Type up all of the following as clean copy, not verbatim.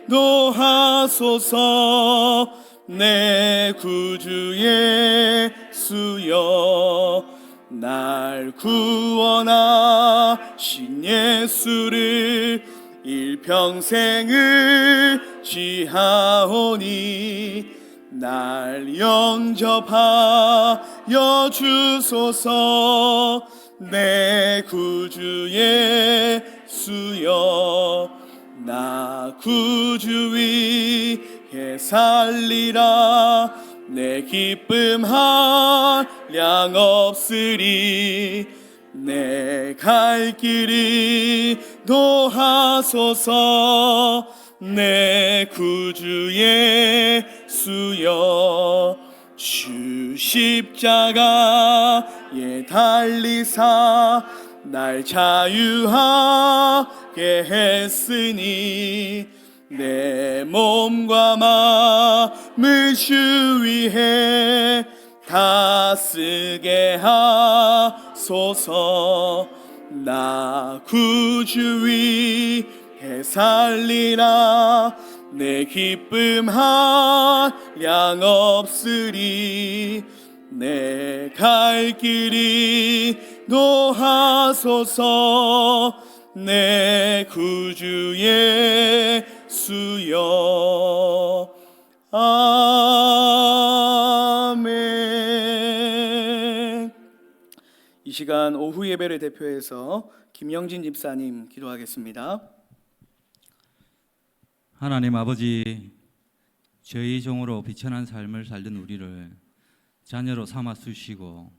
노하소서. 내 구주 예수여, 날 구원하신 예수를 일평생을 지하오니 날 영접하여 주소서. 내 구주 예수여, 나 구주 위에 살리라. 내 기쁨 한량 없으리. 내 갈 길이 노하소서. 내 구주 예수여, 주 십자가에 달리사 날 자유하게 했으니 내 몸과 마음을 주 위해 다 쓰게 하소서. 나 구주 위에 살리라. 내 기쁨 한량 없으리. 내 갈 길이 노하소서. 내 구주 예수여. 아멘. 이 시간 오후 예배를 대표해서 김영진 집사님 기도하겠습니다. 하나님 아버지, 죄의 종으로 비천한 삶을 살던 우리를 자녀로 삼아 주시고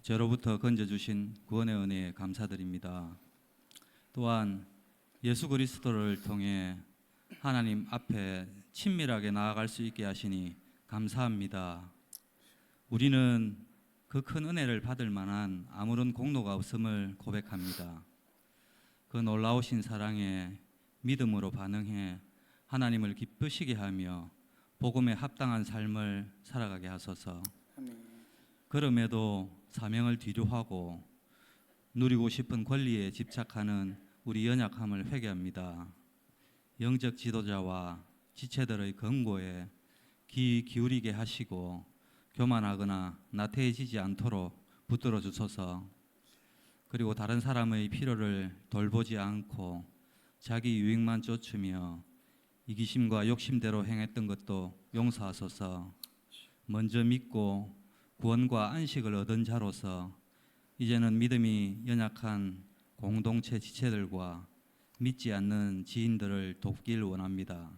죄로부터 건져주신 구원의 은혜에 감사드립니다. 또한 예수 그리스도를 통해 하나님 앞에 친밀하게 나아갈 수 있게 하시니 감사합니다. 우리는 그 큰 은혜를 받을 만한 아무런 공로가 없음을 고백합니다. 그 놀라우신 사랑에 믿음으로 반응해 하나님을 기쁘시게 하며 복음에 합당한 삶을 살아가게 하소서. 그럼에도 사명을 뒤로하고 누리고 싶은 권리에 집착하는 우리 연약함을 회개합니다. 영적 지도자와 지체들의 권고에 귀 기울이게 하시고 교만하거나 나태해지지 않도록 붙들어 주소서. 그리고 다른 사람의 필요를 돌보지 않고 자기 유익만 쫓으며 이기심과 욕심대로 행했던 것도 용서하소서. 먼저 믿고 구원과 안식을 얻은 자로서 이제는 믿음이 연약한 공동체 지체들과 믿지 않는 지인들을 돕길 원합니다.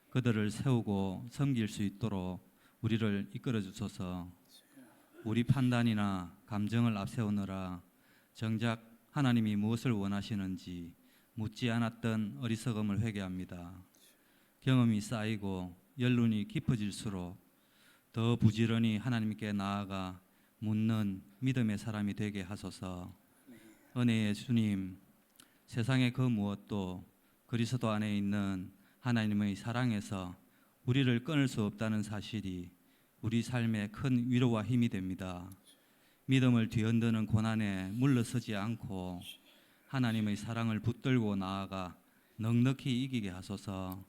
그들을 세우고 섬길 수 있도록 우리를 이끌어 주소서. 우리 판단이나 감정을 앞세우느라 정작 하나님이 무엇을 원하시는지 묻지 않았던 어리석음을 회개합니다. 경험이 쌓이고 연륜이 깊어질수록 더 부지런히 하나님께 나아가 묻는 믿음의 사람이 되게 하소서. 은혜의 주님, 세상의 그 무엇도 그리스도 안에 있는 하나님의 사랑에서 우리를 끊을 수 없다는 사실이 우리 삶에 큰 위로와 힘이 됩니다. 믿음을 뒤흔드는 고난에 물러서지 않고 하나님의 사랑을 붙들고 나아가 넉넉히 이기게 하소서.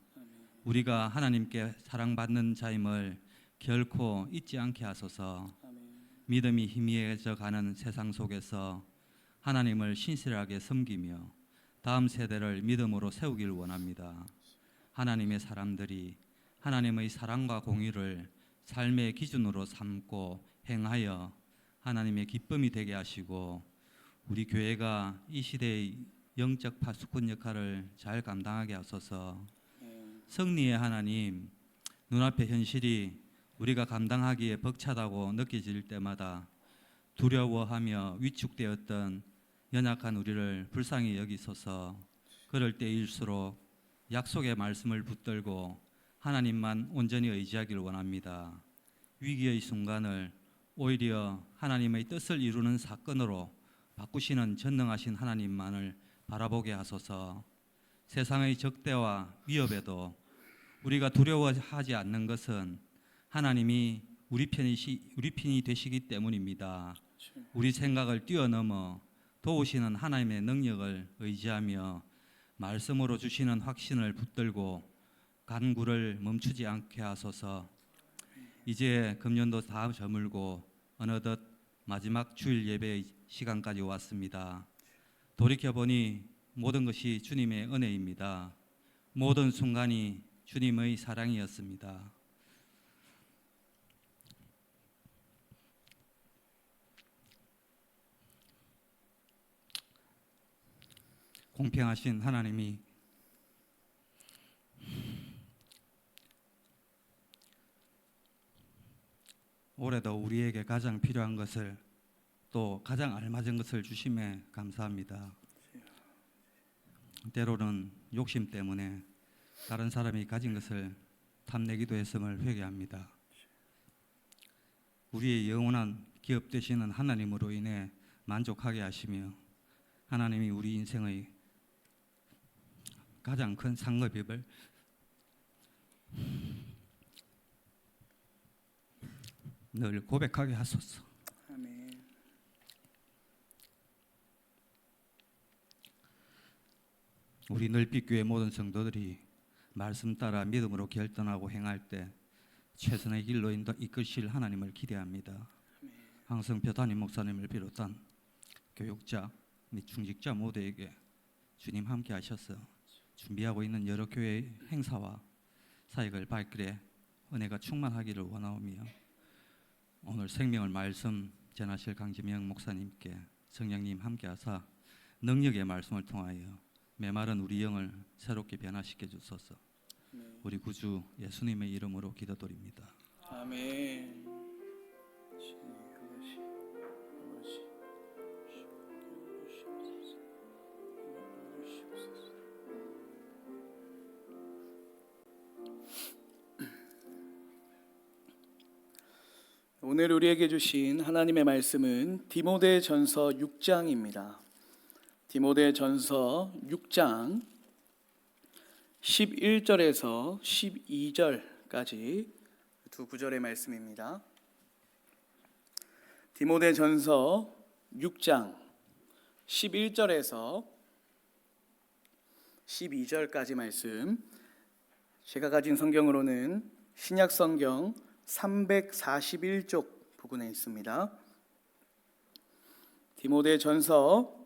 우리가 하나님께 사랑받는 자임을 결코 잊지 않게 하소서. 믿음이 희미해져 가는 세상 속에서 하나님을 신실하게 섬기며 다음 세대를 믿음으로 세우길 원합니다. 하나님의 사람들이 하나님의 사랑과 공의를 삶의 기준으로 삼고 행하여 하나님의 기쁨이 되게 하시고 우리 교회가 이 시대의 영적 파수꾼 역할을 잘 감당하게 하소서. 승리의 하나님, 눈앞의 현실이 우리가 감당하기에 벅차다고 느껴질 때마다 두려워하며 위축되었던 연약한 우리를 불쌍히 여기소서. 그럴 때일수록 약속의 말씀을 붙들고 하나님만 온전히 의지하기를 원합니다. 위기의 순간을 오히려 하나님의 뜻을 이루는 사건으로 바꾸시는 전능하신 하나님만을 바라보게 하소서. 세상의 적대와 위협에도 우리가 두려워하지 않는 것은 하나님이 우리 편이 되시기 때문입니다. 우리 생각을 뛰어넘어 도우시는 하나님의 능력을 의지하며 말씀으로 주시는 확신을 붙들고 간구를 멈추지 않게 하소서. 이제 금년도 다 저물고 어느덧 마지막 주일 예배의 시간까지 왔습니다. 돌이켜보니 모든 것이 주님의 은혜입니다. 모든 순간이 주님의 사랑이었습니다. 공평하신 하나님이 올해도 우리에게 가장 필요한 것을 또 가장 알맞은 것을 주심에 감사합니다. 때로는 욕심 때문에 다른 사람이 가진 것을 탐내기도 했음을 회개합니다. 우리의 영원한 기업 되시는 하나님으로 인해 만족하게 하시며 하나님이 우리 인생의 가장 큰 상급입을 늘 고백하게 하소서. 아멘. 우리 늘빛교회 모든 성도들이 말씀 따라 믿음으로 결단하고 행할 때 최선의 길로 이끄실 하나님을 기대합니다. 황성표 담임 목사님을 비롯한 교육자 및 중직자 모두에게 주님 함께 하셔서 준비하고 있는 여러 교회의 행사와 사역을 발길에 은혜가 충만하기를 원하오며 오늘 생명을 말씀 전하실 강지명 목사님께 성령님 함께하사 능력의 말씀을 통하여 메마른 우리 영을 새롭게 변화시켜 주소서. 우리 구주 예수님의 이름으로 기도드립니다. 아멘. 오늘 우리에게 주신 하나님의 말씀은 디모데전서 6장입니다. 디모데전서 6장 11절에서 12절까지 두 구절의 말씀입니다. 디모데전서 6장 11절에서 12절까지 말씀, 제가 가진 성경으로는 신약 성경 341쪽 부근에 있습니다. 디모데전서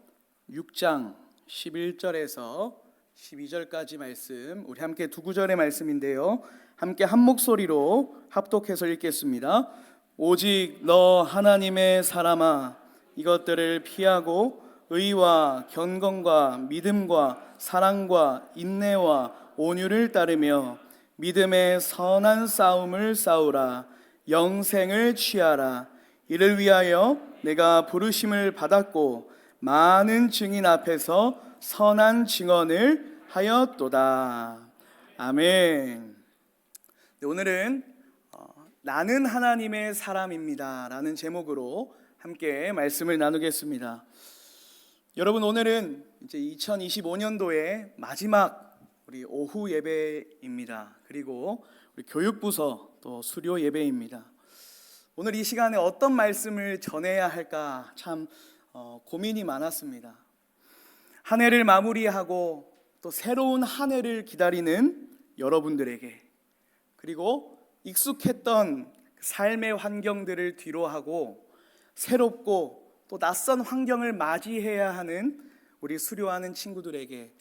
6장 11절에서 12절까지 말씀, 우리 함께 두 구절의 말씀인데요, 함께 한 목소리로 합독해서 읽겠습니다. 오직 너 하나님의 사람아, 이것들을 피하고 의와 경건과 믿음과 사랑과 인내와 온유를 따르며 믿음의 선한 싸움을 싸우라. 영생을 취하라. 이를 위하여 내가 부르심을 받았고 많은 증인 앞에서 선한 증언을 하였도다. 아멘. 오늘은 나는 하나님의 사람입니다 라는 제목으로 함께 말씀을 나누겠습니다. 여러분, 오늘은 이제 2025년도의 마지막 우리 오후 예배입니다. 그리고 우리 교육부서 또 수료 예배입니다. 오늘 이 시간에 어떤 말씀을 전해야 할까 참 고민이 많았습니다. 한 해를 마무리하고 또 새로운 한 해를 기다리는 여러분들에게, 그리고 익숙했던 삶의 환경들을 뒤로하고 새롭고 또 낯선 환경을 맞이해야 하는 우리 수료하는 친구들에게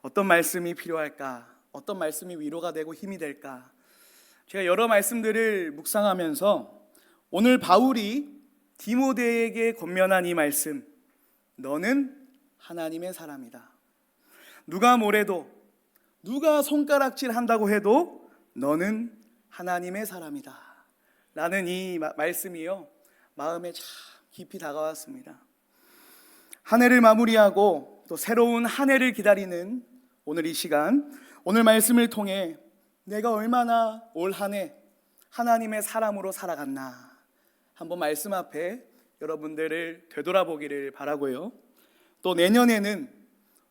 어떤 말씀이 필요할까? 어떤 말씀이 위로가 되고 힘이 될까? 제가 여러 말씀들을 묵상하면서 오늘 바울이 디모데에게 권면한 이 말씀, 너는 하나님의 사람이다. 누가 뭐래도, 누가 손가락질 한다고 해도 너는 하나님의 사람이다 라는 이 말씀이요, 마음에 참 깊이 다가왔습니다. 한 해를 마무리하고 또 새로운 한 해를 기다리는 오늘 이 시간, 오늘 말씀을 통해 내가 얼마나 올 한 해 하나님의 사람으로 살아갔나 한번 말씀 앞에 여러분들을 되돌아보기를 바라고요. 또 내년에는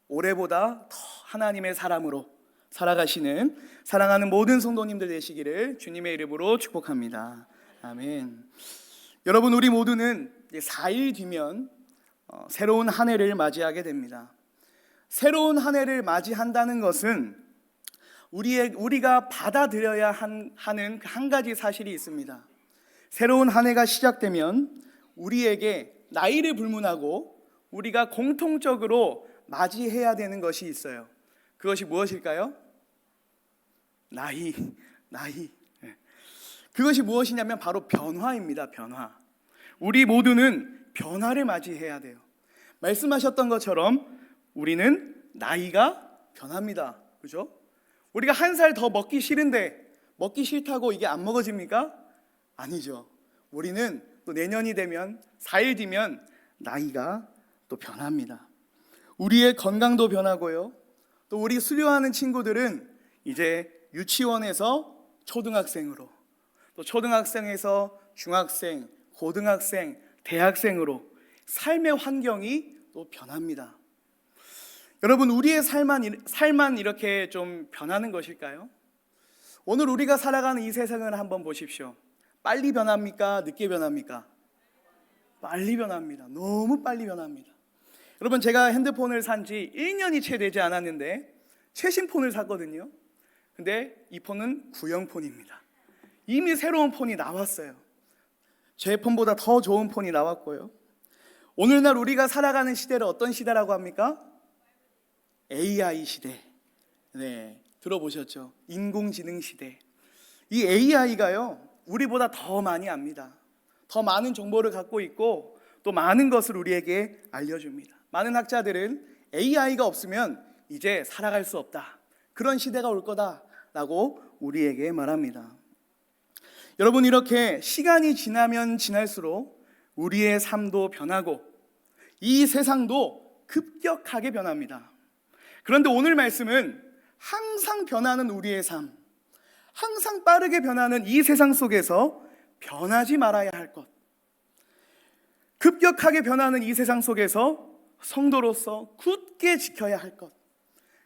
올해보다 더 하나님의 사람으로 살아가시는 사랑하는 모든 성도님들 되시기를 주님의 이름으로 축복합니다. 아멘. 여러분, 우리 모두는 4일 뒤면 새로운 한 해를 맞이하게 됩니다. 새로운 한 해를 맞이한다는 것은 우리가 받아들여야 하는 한 가지 사실이 있습니다. 새로운 한 해가 시작되면 우리에게 나이를 불문하고 우리가 공통적으로 맞이해야 되는 것이 있어요. 그것이 무엇일까요? 나이. 그것이 무엇이냐면 바로 변화입니다. 변화. 우리 모두는 변화를 맞이해야 돼요. 말씀하셨던 것처럼 우리는 나이가 변합니다. 그죠? 우리가 한 살 더 먹기 싫은데 먹기 싫다고 이게 안 먹어집니까? 아니죠. 우리는 또 내년이 되면 4일 뒤면 나이가 또 변합니다. 우리의 건강도 변하고요. 또 우리 수료하는 친구들은 이제 유치원에서 초등학생으로, 또 초등학생에서 중학생, 고등학생, 대학생으로 삶의 환경이 또 변합니다. 여러분, 우리의 삶만 이렇게 좀 변하는 것일까요? 오늘 우리가 살아가는 이 세상을 한번 보십시오. 빨리 변합니까? 늦게 변합니까? 빨리 변합니다. 너무 빨리 변합니다. 여러분, 제가 핸드폰을 산 지 1년이 채 되지 않았는데 최신 폰을 샀거든요. 근데 이 폰은 구형 폰입니다. 이미 새로운 폰이 나왔어요. 제 폰보다 더 좋은 폰이 나왔고요. 오늘날 우리가 살아가는 시대를 어떤 시대라고 합니까? AI 시대. 네, 들어보셨죠? 인공지능 시대. 이 AI가요, 우리보다 더 많이 압니다. 더 많은 정보를 갖고 있고 또 많은 것을 우리에게 알려줍니다. 많은 학자들은 AI가 없으면 이제 살아갈 수 없다, 그런 시대가 올 거다라고 우리에게 말합니다. 여러분, 이렇게 시간이 지나면 지날수록 우리의 삶도 변하고 이 세상도 급격하게 변합니다. 그런데 오늘 말씀은 항상 변하는 우리의 삶, 항상 빠르게 변하는 이 세상 속에서 변하지 말아야 할 것, 급격하게 변하는 이 세상 속에서 성도로서 굳게 지켜야 할 것,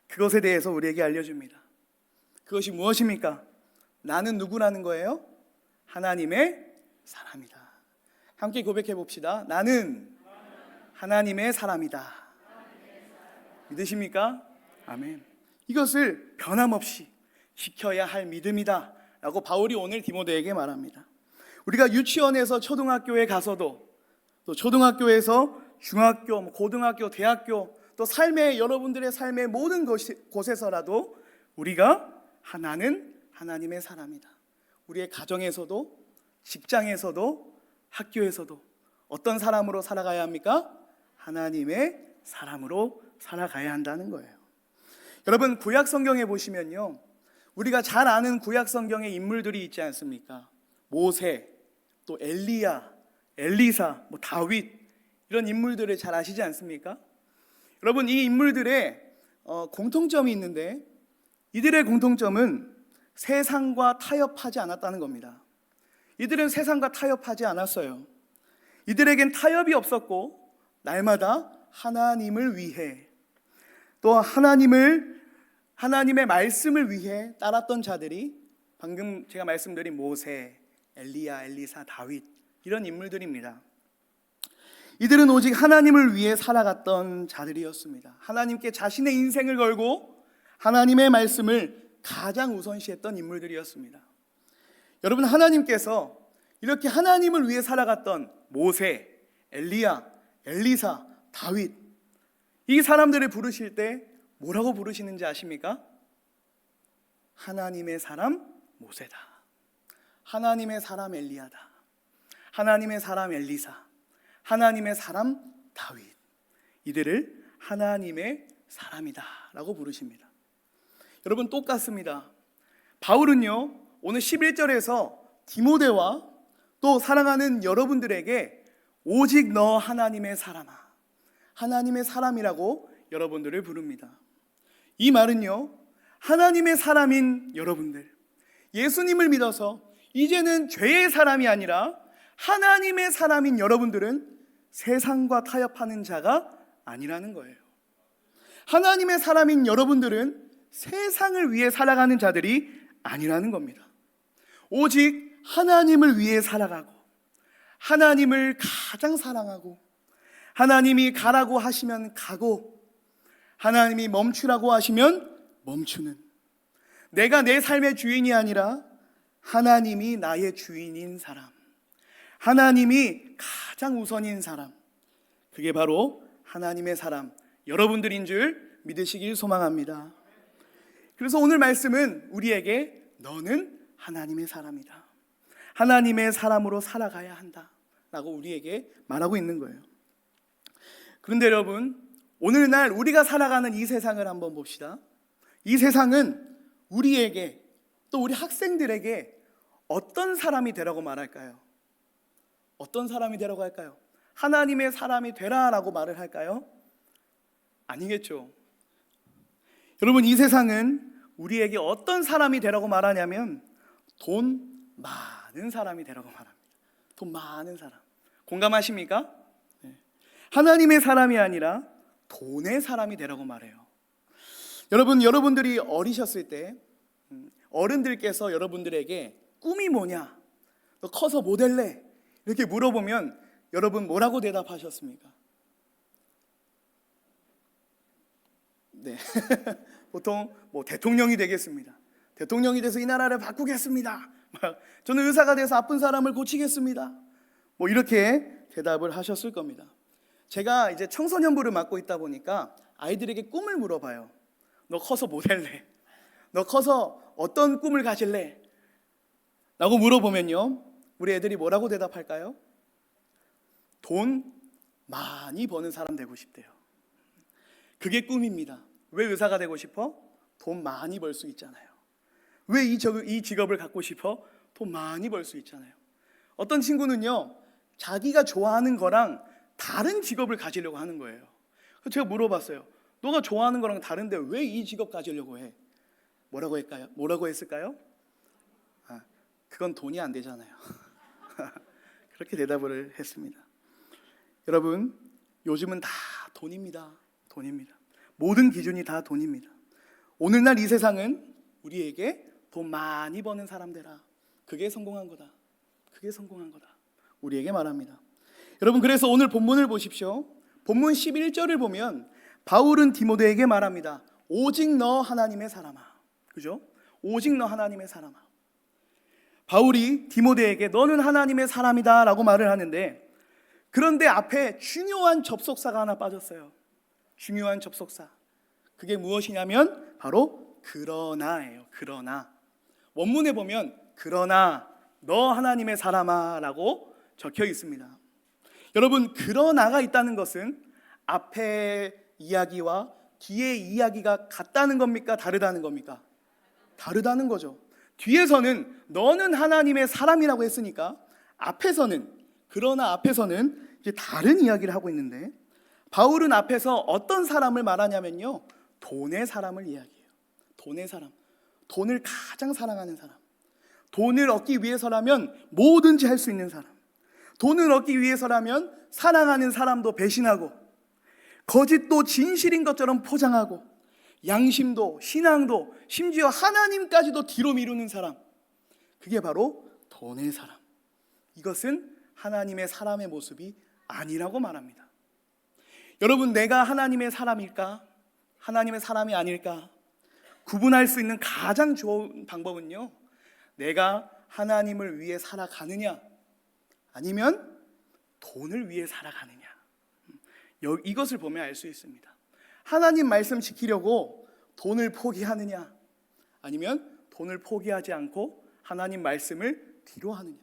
그것에 대해서 우리에게 알려줍니다. 그것이 무엇입니까? 나는 누구라는 거예요? 하나님의 사람이다. 함께 고백해 봅시다. 나는 하나님의 사람이다. 믿으십니까? 아멘. 이것을 변함없이 지켜야 할 믿음이다 라고 바울이 오늘 디모데에게 말합니다. 우리가 유치원에서 초등학교에 가서도, 또 초등학교에서 중학교, 고등학교, 대학교, 또 여러분들의 삶의 모든 곳에서라도 우리가 나는 하나님의 사람이다. 우리의 가정에서도, 직장에서도, 학교에서도 어떤 사람으로 살아가야 합니까? 하나님의 사람으로 살아가야 한다는 거예요. 여러분, 구약 성경에 보시면요, 우리가 잘 아는 구약 성경의 인물들이 있지 않습니까? 모세, 또 엘리야, 엘리사, 다윗, 이런 인물들을 잘 아시지 않습니까? 여러분, 이 인물들의 공통점이 있는데, 이들의 공통점은 세상과 타협하지 않았다는 겁니다. 이들은 세상과 타협하지 않았어요. 이들에겐 타협이 없었고 날마다 하나님을 위해, 또 하나님의 말씀을 위해 따랐던 자들이 방금 제가 말씀드린 모세, 엘리야, 엘리사, 다윗, 이런 인물들입니다. 이들은 오직 하나님을 위해 살아갔던 자들이었습니다. 하나님께 자신의 인생을 걸고 하나님의 말씀을 가장 우선시했던 인물들이었습니다. 여러분, 하나님께서 이렇게 하나님을 위해 살아갔던 모세, 엘리야, 엘리사, 다윗, 이 사람들을 부르실 때 뭐라고 부르시는지 아십니까? 하나님의 사람 모세다, 하나님의 사람 엘리야다, 하나님의 사람 엘리사, 하나님의 사람 다윗, 이들을 하나님의 사람이다 라고 부르십니다. 여러분, 똑같습니다. 바울은요, 오늘 11절에서 디모데와 또 사랑하는 여러분들에게 오직 너 하나님의 사람아, 하나님의 사람이라고 여러분들을 부릅니다. 이 말은요, 하나님의 사람인 여러분들, 예수님을 믿어서 이제는 죄의 사람이 아니라 하나님의 사람인 여러분들은 세상과 타협하는 자가 아니라는 거예요. 하나님의 사람인 여러분들은 세상을 위해 살아가는 자들이 아니라는 겁니다. 오직 하나님을 위해 살아가고, 하나님을 가장 사랑하고, 하나님이 가라고 하시면 가고, 하나님이 멈추라고 하시면 멈추는, 내가 내 삶의 주인이 아니라 하나님이 나의 주인인 사람, 하나님이 가장 우선인 사람, 그게 바로 하나님의 사람, 여러분들인 줄 믿으시길 소망합니다. 그래서 오늘 말씀은 우리에게 너는 하나님의 사람이다, 하나님의 사람으로 살아가야 한다 라고 우리에게 말하고 있는 거예요. 그런데 여러분, 오늘날 우리가 살아가는 이 세상을 한번 봅시다. 이 세상은 우리에게, 또 우리 학생들에게 어떤 사람이 되라고 말할까요? 어떤 사람이 되라고 할까요? 하나님의 사람이 되라라고 말을 할까요? 아니겠죠. 여러분, 이 세상은 우리에게 어떤 사람이 되라고 말하냐면 돈 많은 사람이 되라고 말합니다. 돈 많은 사람. 공감하십니까? 네. 하나님의 사람이 아니라 돈의 사람이 되라고 말해요. 여러분들이 어리셨을 때 어른들께서 여러분들에게 꿈이 뭐냐, 너 커서 뭐 될래? 이렇게 물어보면 여러분 뭐라고 대답하셨습니까? 네. 보통 뭐 대통령이 되겠습니다. 대통령이 돼서 이 나라를 바꾸겠습니다. 저는 의사가 돼서 아픈 사람을 고치겠습니다. 뭐 이렇게 대답을 하셨을 겁니다. 제가 이제 청소년부를 맡고 있다 보니까 아이들에게 꿈을 물어봐요. 너 커서 뭐 될래? 너 커서 어떤 꿈을 가질래? 라고 물어보면요, 우리 애들이 뭐라고 대답할까요? 돈 많이 버는 사람 되고 싶대요. 그게 꿈입니다. 왜 의사가 되고 싶어? 돈 많이 벌 수 있잖아요. 왜 이 직업을 갖고 싶어? 돈 많이 벌 수 있잖아요. 어떤 친구는요, 자기가 좋아하는 거랑 다른 직업을 가지려고 하는 거예요. 그래서 제가 물어봤어요. 너가 좋아하는 거랑 다른데 왜 이 직업 가지려고 해? 뭐라고 했을까요? 그건 돈이 안 되잖아요. 그렇게 대답을 했습니다. 여러분, 요즘은 다 돈입니다. 돈입니다. 모든 기준이 다 돈입니다. 오늘날 이 세상은 우리에게 돈 많이 버는 사람 되라, 그게 성공한 거다, 그게 성공한 거다, 우리에게 말합니다. 여러분, 그래서 오늘 본문을 보십시오. 본문 11절을 보면 바울은 디모데에게 말합니다. 오직 너 하나님의 사람아. 그죠? 오직 너 하나님의 사람아. 바울이 디모데에게 너는 하나님의 사람이다 라고 말을 하는데, 그런데 앞에 중요한 접속사가 하나 빠졌어요. 중요한 접속사. 그게 무엇이냐면 바로 그러나예요. 그러나. 원문에 보면 그러나 너 하나님의 사람아 라고 적혀 있습니다. 여러분, 그러나가 있다는 것은 앞에 이야기와 뒤에 이야기가 같다는 겁니까? 다르다는 겁니까? 다르다는 거죠. 뒤에서는 너는 하나님의 사람이라고 했으니까 앞에서는, 그러나 앞에서는 이제 다른 이야기를 하고 있는데, 바울은 앞에서 어떤 사람을 말하냐면요, 돈의 사람을 이야기해요. 돈의 사람. 돈을 가장 사랑하는 사람. 돈을 얻기 위해서라면 뭐든지 할 수 있는 사람. 돈을 얻기 위해서라면 사랑하는 사람도 배신하고, 거짓도 진실인 것처럼 포장하고, 양심도 신앙도 심지어 하나님까지도 뒤로 미루는 사람, 그게 바로 돈의 사람. 이것은 하나님의 사람의 모습이 아니라고 말합니다. 여러분, 내가 하나님의 사람일까? 하나님의 사람이 아닐까? 구분할 수 있는 가장 좋은 방법은요, 내가 하나님을 위해 살아가느냐, 아니면 돈을 위해 살아가느냐, 이것을 보면 알 수 있습니다. 하나님 말씀 지키려고 돈을 포기하느냐, 아니면 돈을 포기하지 않고 하나님 말씀을 뒤로 하느냐,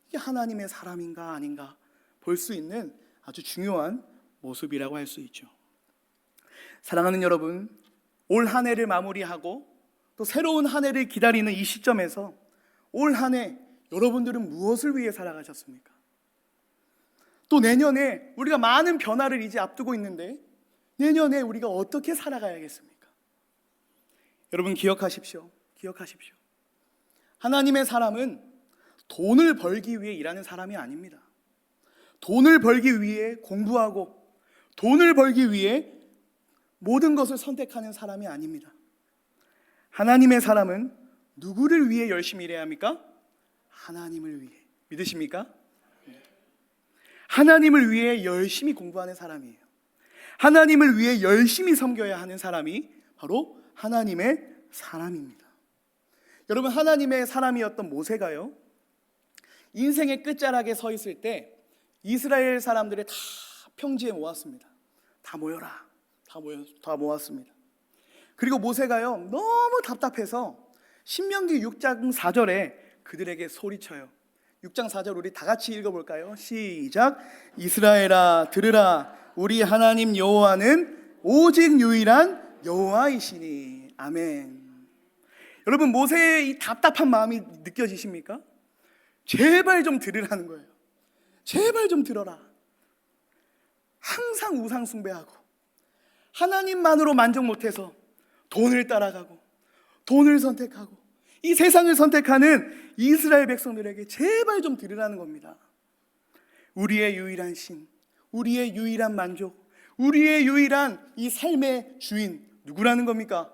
이게 하나님의 사람인가 아닌가 볼 수 있는 아주 중요한 모습이라고 할 수 있죠. 사랑하는 여러분, 올 한 해를 마무리하고 또 새로운 한 해를 기다리는 이 시점에서 올 한 해 여러분들은 무엇을 위해 살아가셨습니까? 또 내년에 우리가 많은 변화를 이제 앞두고 있는데 내년에 우리가 어떻게 살아가야겠습니까? 여러분, 기억하십시오. 기억하십시오. 하나님의 사람은 돈을 벌기 위해 일하는 사람이 아닙니다. 돈을 벌기 위해 공부하고 돈을 벌기 위해 모든 것을 선택하는 사람이 아닙니다. 하나님의 사람은 누구를 위해 열심히 일해야 합니까? 하나님을 위해. 믿으십니까? 하나님을 위해 열심히 공부하는 사람이에요. 하나님을 위해 열심히 섬겨야 하는 사람이 바로 하나님의 사람입니다. 여러분, 하나님의 사람이었던 모세가요, 인생의 끝자락에 서 있을 때 이스라엘 사람들을 다 평지에 모았습니다. 다 모여라. 다 모았습니다. 그리고 모세가요, 너무 답답해서 신명기 6장 4절에 그들에게 소리쳐요. 6장 4절 우리 다 같이 읽어볼까요? 시작. 이스라엘아 들으라. 우리 하나님 여호와는 오직 유일한 여호와이시니. 아멘. 여러분, 모세의 이 답답한 마음이 느껴지십니까? 제발 좀 들으라는 거예요. 제발 좀 들어라. 항상 우상 숭배하고 하나님만으로 만족 못해서 돈을 따라가고 돈을 선택하고 이 세상을 선택하는 이스라엘 백성들에게 제발 좀 들으라는 겁니다. 우리의 유일한 신, 우리의 유일한 만족, 우리의 유일한 이 삶의 주인 누구라는 겁니까?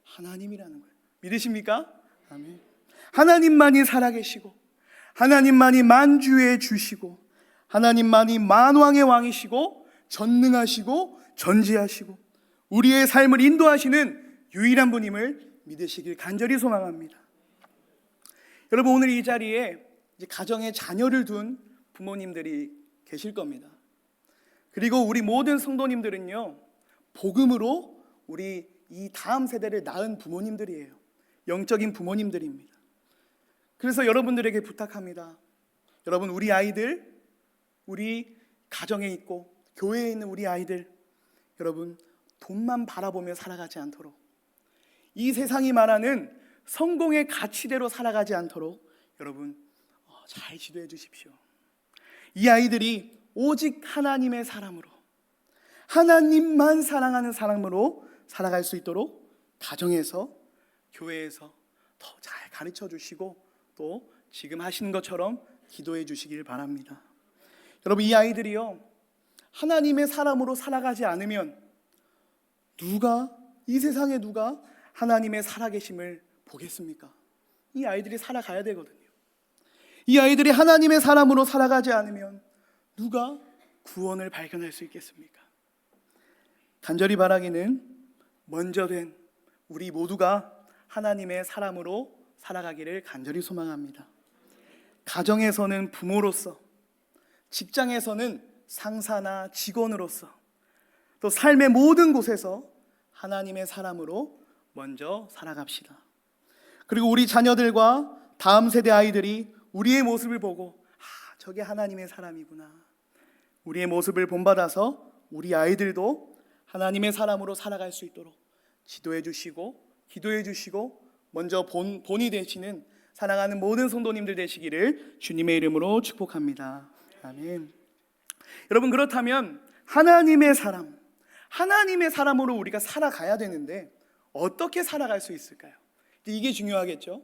하나님이라는 거예요. 믿으십니까? 아멘. 하나님만이 살아계시고 하나님만이 만주의 주시고 하나님만이 만왕의 왕이시고 전능하시고 전지하시고 우리의 삶을 인도하시는 유일한 분임을 믿으시길 간절히 소망합니다. 여러분, 오늘 이 자리에 이제 가정에 자녀를 둔 부모님들이 계실 겁니다. 그리고 우리 모든 성도님들은요, 복음으로 우리 이 다음 세대를 낳은 부모님들이에요. 영적인 부모님들입니다. 그래서 여러분들에게 부탁합니다. 여러분, 우리 아이들, 우리 가정에 있고 교회에 있는 우리 아이들, 여러분 돈만 바라보며 살아가지 않도록, 이 세상이 말하는 성공의 가치대로 살아가지 않도록 여러분 잘 지도해 주십시오. 이 아이들이 오직 하나님의 사람으로, 하나님만 사랑하는 사람으로 살아갈 수 있도록 가정에서, 교회에서 더 잘 가르쳐 주시고 또 지금 하시는 것처럼 기도해 주시길 바랍니다. 여러분, 이 아이들이요, 하나님의 사람으로 살아가지 않으면 이 세상에 누가 하나님의 살아계심을 보겠습니까? 이 아이들이 살아가야 되거든요. 이 아이들이 하나님의 사람으로 살아가지 않으면 누가 구원을 발견할 수 있겠습니까? 간절히 바라기는 먼저 된 우리 모두가 하나님의 사람으로 살아가기를 간절히 소망합니다. 가정에서는 부모로서, 직장에서는 상사나 직원으로서, 또 삶의 모든 곳에서 하나님의 사람으로 먼저 살아갑시다. 그리고 우리 자녀들과 다음 세대 아이들이 우리의 모습을 보고 저게 하나님의 사람이구나, 우리의 모습을 본받아서 우리 아이들도 하나님의 사람으로 살아갈 수 있도록 지도해 주시고 기도해 주시고 먼저 본이 되시는 사랑하는 모든 성도님들 되시기를 주님의 이름으로 축복합니다. 아멘. 여러분, 그렇다면 하나님의 사람으로 우리가 살아가야 되는데 어떻게 살아갈 수 있을까요? 이게 중요하겠죠.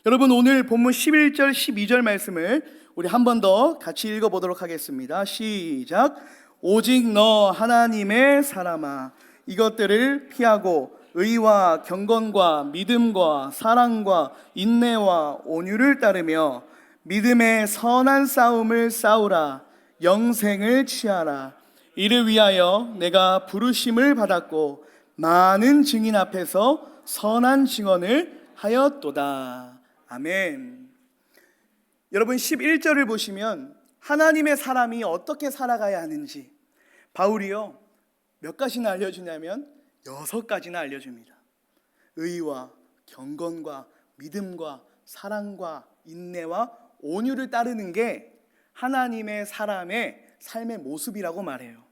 여러분, 오늘 본문 11절 12절 말씀을 우리 한 번 더 같이 읽어보도록 하겠습니다. 시작. 오직 너 하나님의 사람아, 이것들을 피하고 의와 경건과 믿음과 사랑과 인내와 온유를 따르며 믿음의 선한 싸움을 싸우라. 영생을 취하라. 이를 위하여 내가 부르심을 받았고 많은 증인 앞에서 선한 증언을 하였도다. 아멘. 여러분, 11절을 보시면 하나님의 사람이 어떻게 살아가야 하는지 바울이요, 몇 가지나 알려주냐면 6가지나 알려줍니다. 의와 경건과 믿음과 사랑과 인내와 온유를 따르는 게 하나님의 사람의 삶의 모습이라고 말해요.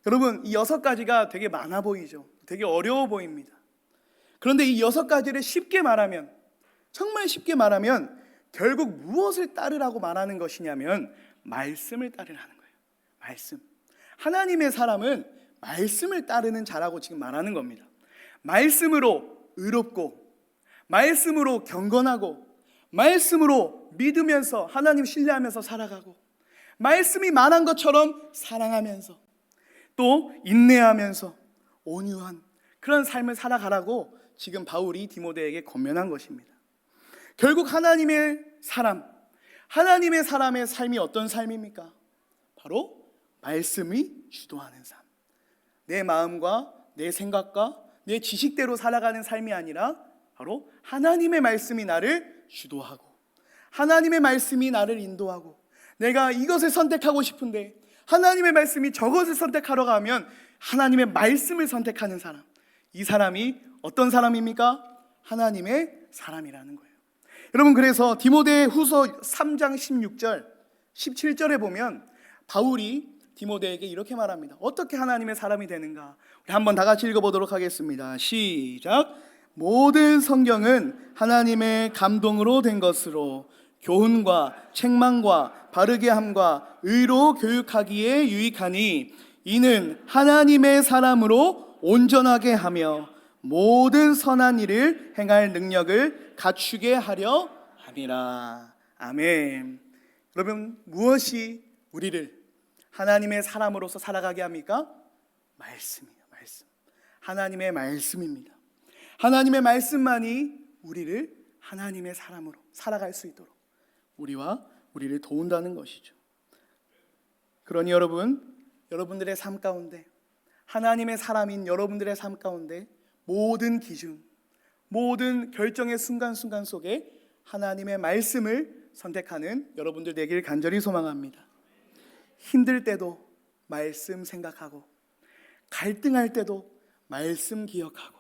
여러분, 이 6가지가 되게 많아 보이죠. 되게 어려워 보입니다. 그런데 이 6가지를 쉽게 말하면, 정말 쉽게 말하면 결국 무엇을 따르라고 말하는 것이냐면 말씀을 따르라는 거예요. 말씀. 하나님의 사람은 말씀을 따르는 자라고 지금 말하는 겁니다. 말씀으로 의롭고, 말씀으로 경건하고, 말씀으로 믿으면서 하나님 신뢰하면서 살아가고, 말씀이 말한 것처럼 사랑하면서 또 인내하면서 온유한 그런 삶을 살아가라고 지금 바울이 디모데에게 권면한 것입니다. 결국 하나님의 사람의 삶이 어떤 삶입니까? 바로 말씀이 주도하는 삶. 내 마음과 내 생각과 내 지식대로 살아가는 삶이 아니라 바로 하나님의 말씀이 나를 주도하고 하나님의 말씀이 나를 인도하고 내가 이것을 선택하고 싶은데 하나님의 말씀이 저것을 선택하러 가면 하나님의 말씀을 선택하는 사람, 이 사람이 어떤 사람입니까? 하나님의 사람이라는 거예요. 여러분, 그래서 디모데후서 3장 16절 17절에 보면 바울이 디모데에게 이렇게 말합니다. 어떻게 하나님의 사람이 되는가? 우리 한번 다 같이 읽어보도록 하겠습니다. 시작. 모든 성경은 하나님의 감동으로 된 것으로 교훈과 책망과 바르게 함과 의로 교육하기에 유익하니 이는 하나님의 사람으로 온전하게 하며 모든 선한 일을 행할 능력을 갖추게 하려 함이라. 아멘. 여러분, 무엇이 우리를 하나님의 사람으로서 살아가게 합니까? 말씀이에요. 말씀. 하나님의 말씀입니다. 하나님의 말씀만이 우리를 하나님의 사람으로 살아갈 수 있도록 우리를 도운다는 것이죠. 그러니 여러분들의 삶 가운데, 하나님의 사람인 여러분들의 삶 가운데 모든 기준, 모든 결정의 순간순간 속에 하나님의 말씀을 선택하는 여러분들 되길 간절히 소망합니다. 힘들 때도 말씀 생각하고, 갈등할 때도 말씀 기억하고,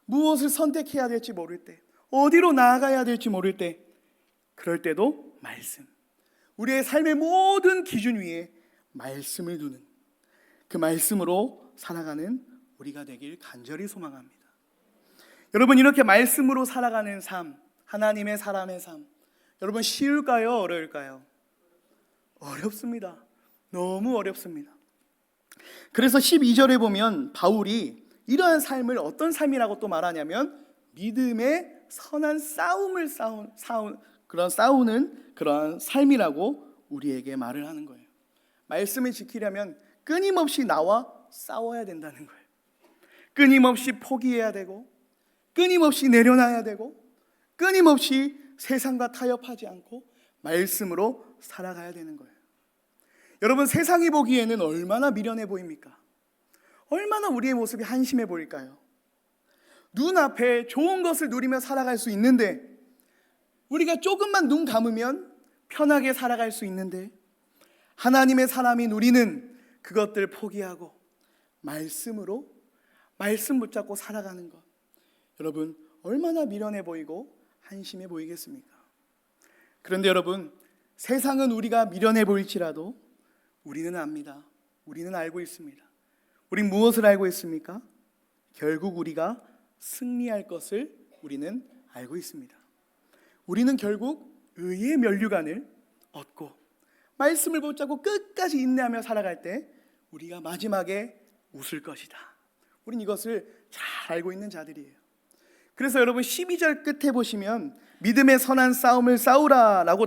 무엇을 선택해야 될지 모를 때, 어디로 나아가야 될지 모를 때, 그럴 때도 말씀, 우리의 삶의 모든 기준 위에 말씀을 두는, 그 말씀으로 살아가는 우리가 되길 간절히 소망합니다. 여러분, 이렇게 말씀으로 살아가는 삶, 하나님의 사람의 삶, 여러분 쉬울까요? 어려울까요? 어렵습니다. 너무 어렵습니다. 그래서 12절에 보면 바울이 이러한 삶을 어떤 삶이라고 또 말하냐면 믿음의 선한 싸움을 싸우는 그런 삶이라고 우리에게 말을 하는 거예요. 말씀을 지키려면 끊임없이 나와 싸워야 된다는 거예요. 끊임없이 포기해야 되고, 끊임없이 내려놔야 되고, 끊임없이 세상과 타협하지 않고 말씀으로 살아가야 되는 거예요. 여러분, 세상이 보기에는 얼마나 미련해 보입니까? 얼마나 우리의 모습이 한심해 보일까요? 눈앞에 좋은 것을 누리며 살아갈 수 있는데, 우리가 조금만 눈 감으면 편하게 살아갈 수 있는데, 하나님의 사람인 우리는 그것들 포기하고 말씀으로 말씀 붙잡고 살아가는 것, 여러분 얼마나 미련해 보이고 한심해 보이겠습니까? 그런데 여러분, 세상은 우리가 미련해 보일지라도 우리는 압니다. 우리는 알고 있습니다. 우린 무엇을 알고 있습니까? 결국 우리가 승리할 것을 우리는 알고 있습니다. 우리는 결국 의의 면류관을 얻고 말씀을 붙잡고 끝까지 인내하며 살아갈 때 우리가 마지막에 웃을 것이다. 우린 이것을 잘 알고 있는 자들이에요. 그래서 여러분 12절 끝에 보시면 믿음의 선한 싸움을 싸우라 라고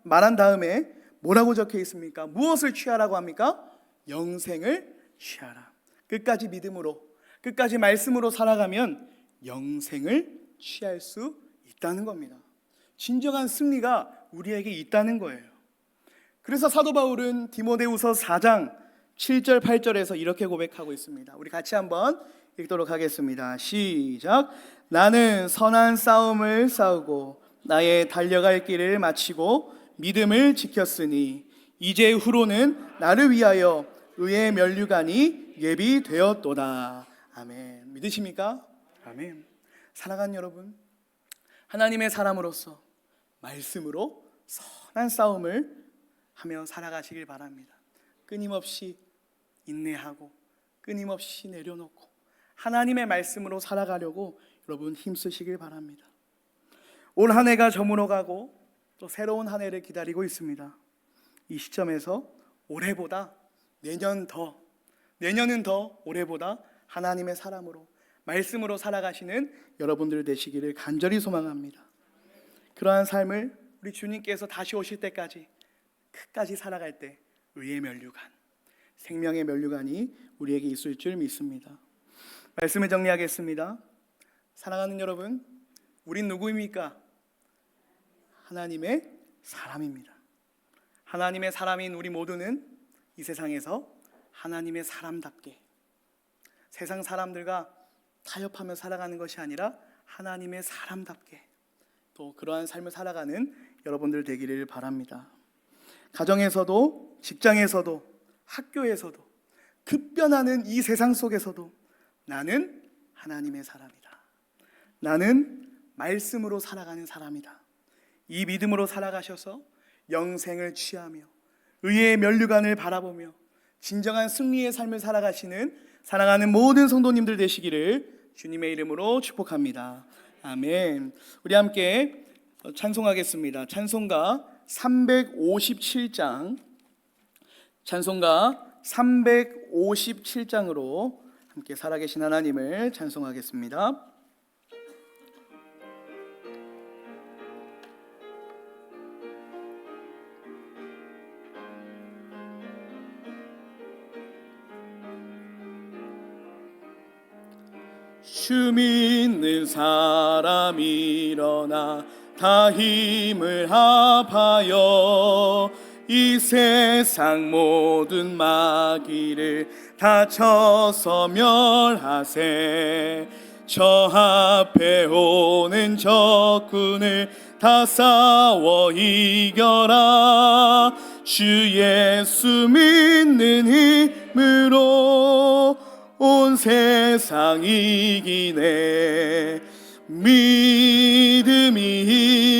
말한 다음에 뭐라고 적혀 있습니까? 무엇을 취하라고 합니까? 영생을 취하라. 끝까지 믿음으로, 끝까지 말씀으로 살아가면 영생을 취할 수 있다는 겁니다. 진정한 승리가 우리에게 있다는 거예요. 그래서 사도 바울은 디모데후서 4장 7절 8절에서 이렇게 고백하고 있습니다. 우리 같이 한번 읽도록 하겠습니다. 시작. 나는 선한 싸움을 싸우고 나의 달려갈 길을 마치고 믿음을 지켰으니 이제 후로는 나를 위하여 의의 면류관이 예비되었도다. 아멘. 믿으십니까? 아멘. 사랑하는 여러분, 하나님의 사람으로서 말씀으로 선한 싸움을 하며 살아가시길 바랍니다. 끊임없이 인내하고 끊임없이 내려놓고 하나님의 말씀으로 살아가려고 여러분 힘쓰시길 바랍니다. 올 한 해가 저물어가고 또 새로운 한 해를 기다리고 있습니다. 이 시점에서 올해보다 내년은 더 올해보다 하나님의 사람으로 말씀으로 살아가시는 여러분들 되시기를 간절히 소망합니다. 그러한 삶을 우리 주님께서 다시 오실 때까지 끝까지 살아갈 때 의의 면류관, 생명의 면류관이 우리에게 있을 줄 믿습니다. 말씀을 정리하겠습니다. 사랑하는 여러분, 우린 누구입니까? 하나님의 사람입니다. 하나님의 사람인 우리 모두는 이 세상에서 하나님의 사람답게 세상 사람들과 타협하며 살아가는 것이 아니라 하나님의 사람답게 또 그러한 삶을 살아가는 여러분들 되기를 바랍니다. 가정에서도, 직장에서도, 학교에서도, 급변하는 이 세상 속에서도 나는 하나님의 사람이다. 나는 말씀으로 살아가는 사람이다. 이 믿음으로 살아가셔서 영생을 취하며 의의 면류관을 바라보며 진정한 승리의 삶을 살아가시는 사랑하는 모든 성도님들 되시기를 주님의 이름으로 축복합니다. 아멘. 우리 함께 찬송하겠습니다. 찬송가 357장, 찬송가 357장으로 함께 살아계신 하나님을 찬송하겠습니다. 주 믿는 사람 일어나 다 힘을 합하여 이 세상 모든 마귀를 다 쳐서 멸하세. 저 앞에 오는 적군을 다 싸워 이겨라. 주 예수 믿는 힘으로 온 세상 이기네. 믿음이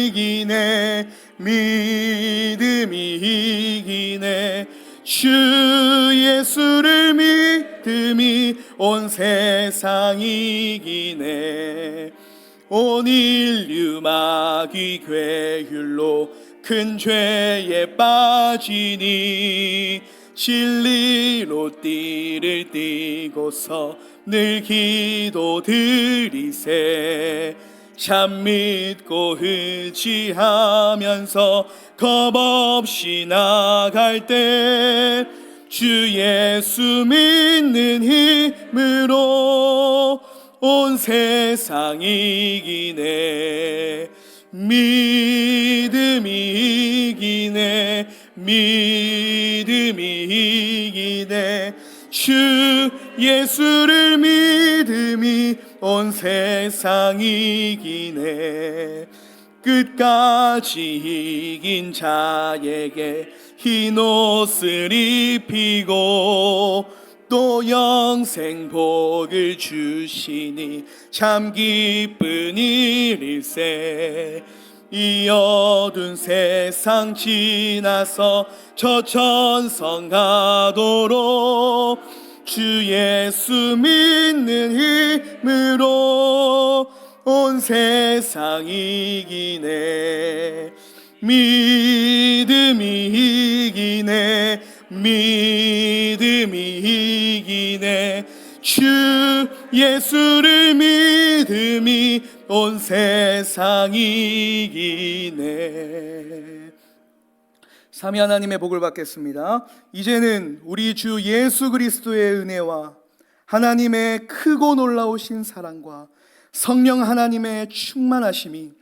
이기네. 믿음이 이기네. 주 예수를 믿음이 온 세상 이기네. 온 인류 마귀 괴율로 큰 죄에 빠지니 진리로 띠를 띠고서 늘 기도 드리세. 참 믿고 의지하면서 겁없이 나갈 때 주 예수 믿는 힘으로 온 세상 이기네. 믿음이 이기네. 믿음이 이기네. 주 예수를 믿음이 온 세상 이기네. 끝까지 이긴 자에게 흰 옷을 입히고 또 영생 복을 주시니 참 기쁜 일일세. 이 어두운 세상 지나서 저 천성 가도록 주 예수 믿는 힘으로 온 세상 이기네. 믿음이 이기네. 믿음이 이기네. 주 예수를 믿음이 온 세상 이기네. 삼위 하나님의 복을 받겠습니다. 이제는 우리 주 예수 그리스도의 은혜와 하나님의 크고 놀라우신 사랑과 성령 하나님의 충만하심이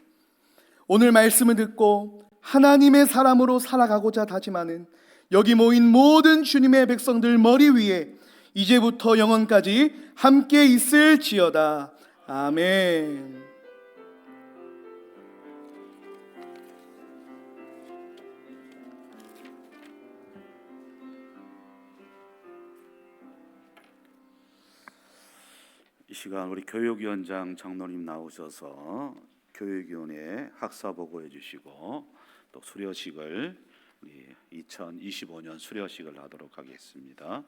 오늘 말씀을 듣고 하나님의 사람으로 살아가고자 다짐하는 여기 모인 모든 주님의 백성들 머리 위에 이제부터 영원까지 함께 있을지어다. 아멘. 이 시간 우리 교육위원장 장로님 나오셔서 교육위원회 학사 보고해 주시고 또 수료식을 우리 2025년 수료식을 하도록 하겠습니다.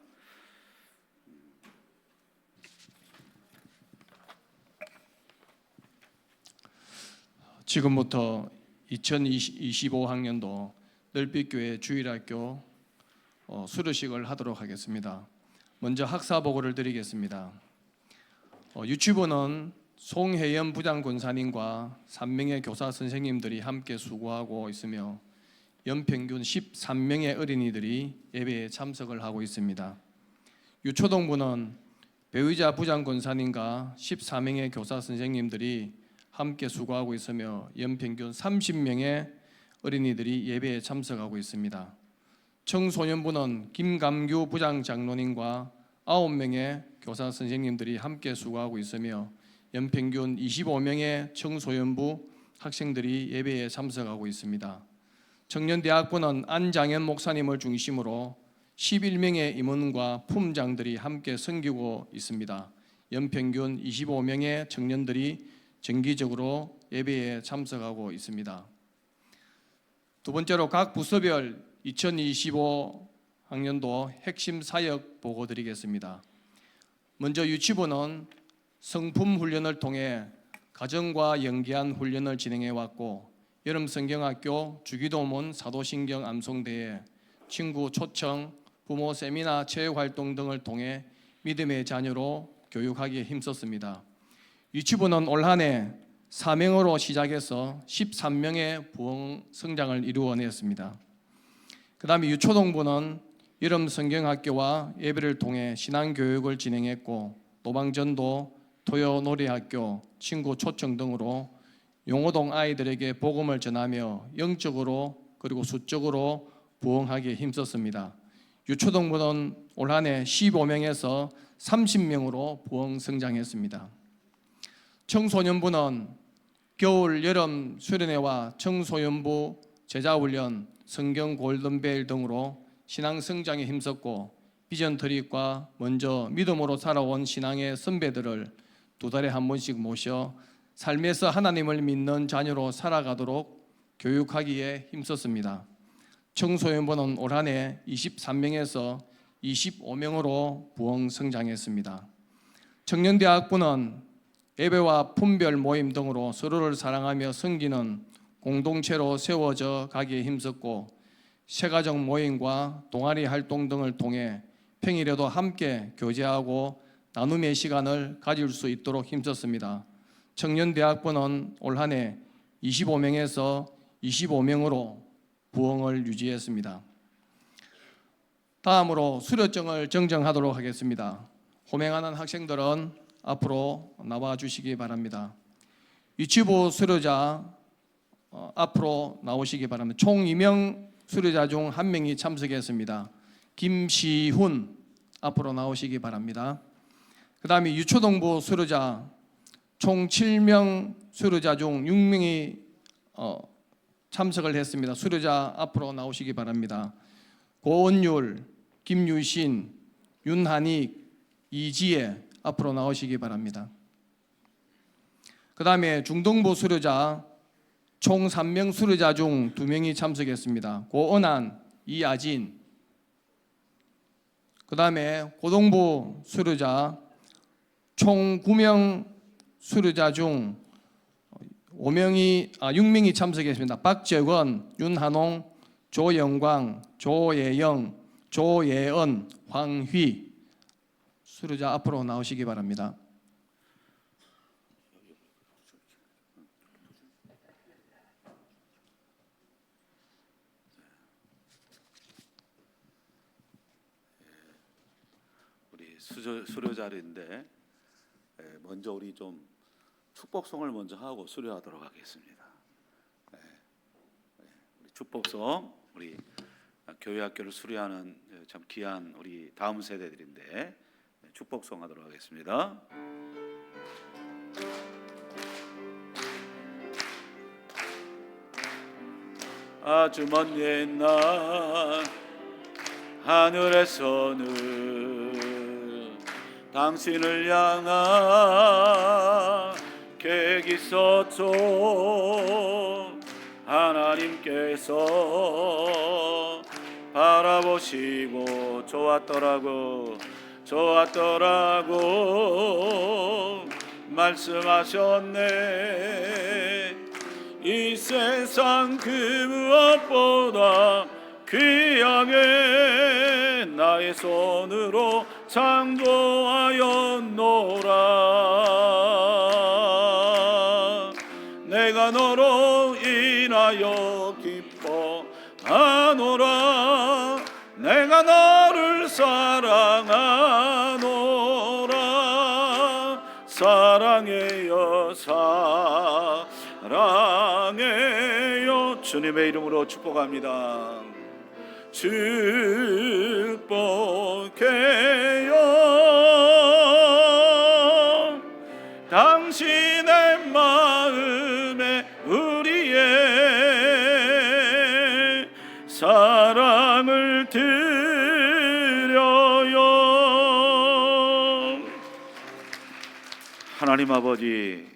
지금부터 2025학년도 넓빛교회 주일학교 수료식을 하도록 하겠습니다. 먼저 학사 보고를 드리겠습니다. 유치부는 송혜연 부장권사님과 3명의 교사 선생님들이 함께 수고하고 있으며 연평균 13명의 어린이들이 예배에 참석을 하고 있습니다. 유초동부는 배의자 부장권사님과 14명의 교사 선생님들이 함께 수고하고 있으며 연평균 30명의 어린이들이 예배에 참석하고 있습니다. 청소년부는 김감규 부장장로님과 9명의 교사 선생님들이 함께 수고하고 있으며 연평균 25명의 청소년부 학생들이 예배에 참석하고 있습니다. 청년대학부는 안장현 목사님을 중심으로 11명의 임원과 품장들이 함께 섬기고 있습니다. 연평균 25명의 청년들이 정기적으로 예배에 참석하고 있습니다. 두 번째로 각 부서별 2025 학년도 핵심 사역 보고 드리겠습니다. 먼저 유치부는 성품 훈련을 통해 가정과 연계한 훈련을 진행해 왔고, 여름 성경학교 주기도문 사도신경 암송대회, 친구 초청, 부모 세미나 체육 활동 등을 통해 믿음의 자녀로 교육하기에 힘썼습니다. 유치부는 올 한 해 4명으로 시작해서 13명의 부흥 성장을 이루어냈습니다. 그 다음에 유초동부는 여름 성경학교와 예배를 통해 신앙교육을 진행했고, 노방전도, 토요노래학교, 친구 초청 등으로 용호동 아이들에게 복음을 전하며 영적으로 그리고 수적으로 부흥하기에 힘썼습니다. 유초동부는 올 한 해 15명에서 30명으로 부흥 성장했습니다. 청소년부는 겨울, 여름 수련회와 청소년부 제자훈련, 성경 골든벨 등으로 신앙 성장에 힘썼고, 비전 트립과 먼저 믿음으로 살아온 신앙의 선배들을 두 달에 한 번씩 모셔 삶에서 하나님을 믿는 자녀로 살아가도록 교육하기에 힘썼습니다. 청소년부는 올 한 해 23명에서 25명으로 부흥 성장했습니다. 청년대학부는 예배와 품별 모임 등으로 서로를 사랑하며 섬기는 공동체로 세워져 가기에 힘썼고, 새가족 모임과 동아리 활동 등을 통해 평일에도 함께 교제하고 나눔의 시간을 가질 수 있도록 힘썼습니다. 청년대학부는 올 한 해 25명에서 25명으로 부흥을 유지했습니다. 다음으로 수료증을 정정하도록 하겠습니다. 호명하는 학생들은 앞으로 나와 주시기 바랍니다. 유치부 수료자 앞으로 나오시기 바랍니다. 총 2명 수료자 중 1명이 참석했습니다. 김시훈 앞으로 나오시기 바랍니다. 그 다음에 유초동부 수료자 총 7명 수료자 중 6명이 참석을 했습니다. 수료자 앞으로 나오시기 바랍니다. 고은율, 김유신, 윤한익, 이지혜 앞으로 나오시기 바랍니다. 그 다음에 중동부 수료자 총 3명 수료자 중 2명이 참석했습니다. 고은한, 이아진. 그 다음에 고동부 수료자 총 9명 수료자 중 6명이 참석했습니다. 박재권, 윤한홍, 조영광, 조예영, 조예은, 황휘. 수료자 앞으로 나오시기 바랍니다. 우리 수료자리인데 먼저 우리 좀 축복송을 먼저 하고 수료하도록 하겠습니다. 우리 축복송, 우리 교회 학교를 수료하는 참 귀한 우리 다음 세대들인데 축복송 하도록 하겠습니다. 아주 먼 옛날 하늘에서는 당신을 향한 계획이 있었죠. 하나님께서 바라보시고 좋았더라고 말씀하셨네. 이 세상 그 무엇보다 귀하게 나의 손으로 창조하였노라. 내가 너로 인하여 기뻐하노라. 내가 너를 사랑하노라. 사랑해요 사랑해요. 주님의 이름으로 축복합니다. 축복해요. 당신 사랑을 드려요. 하나님 아버지,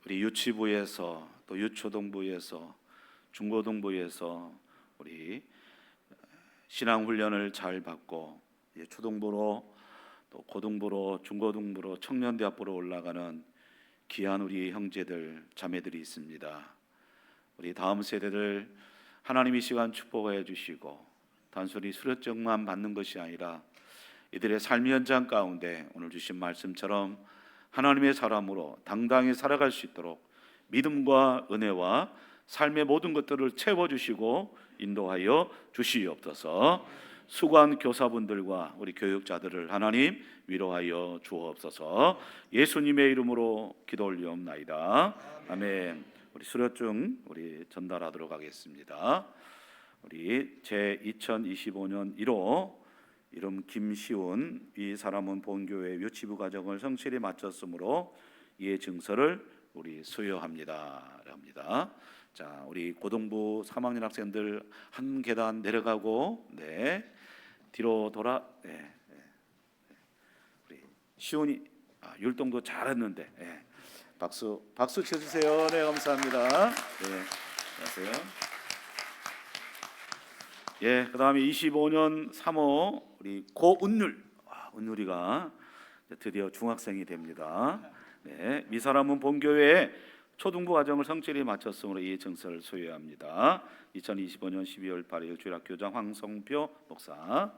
우리 유치부에서 또 유초등부에서 중고등부에서 우리 신앙훈련을 잘 받고 초등부로 또 고등부로 중고등부로 청년대학부로 올라가는 귀한 우리 형제들 자매들이 있습니다. 우리 다음 세대들 하나님이 시간 축복해 주시고 단순히 수료증만 받는 것이 아니라 이들의 삶의 현장 가운데 오늘 주신 말씀처럼 하나님의 사람으로 당당히 살아갈 수 있도록 믿음과 은혜와 삶의 모든 것들을 채워주시고 인도하여 주시옵소서. 수고한 교사분들과 우리 교육자들을 하나님 위로하여 주옵소서. 예수님의 이름으로 기도 올리옵나이다. 아멘. 우리 수료증 우리 전달하도록 하겠습니다. 우리 제 2025년 1호 이름 김시훈, 이 사람은 본교회 유치부 과정을 성실히 마쳤으므로 이의 증서를 우리 수여합니다. 합니다. 자, 우리 고등부 3학년 학생들 한 계단 내려가고, 네, 뒤로 돌아, 네, 우리 시훈이 율동도 잘했는데, 네, 박수 쳐주세요. 네, 감사합니다. 네, 안녕하세요. 예, 그다음에 25년 3호 우리 고은율, 은율이가 드디어 중학생이 됩니다. 네, 이 사람은 본교회에 초등부 과정을 성실히 마쳤으므로 이 증서를 수여합니다. 2025년 12월 8일 주일학교장 황성표 목사.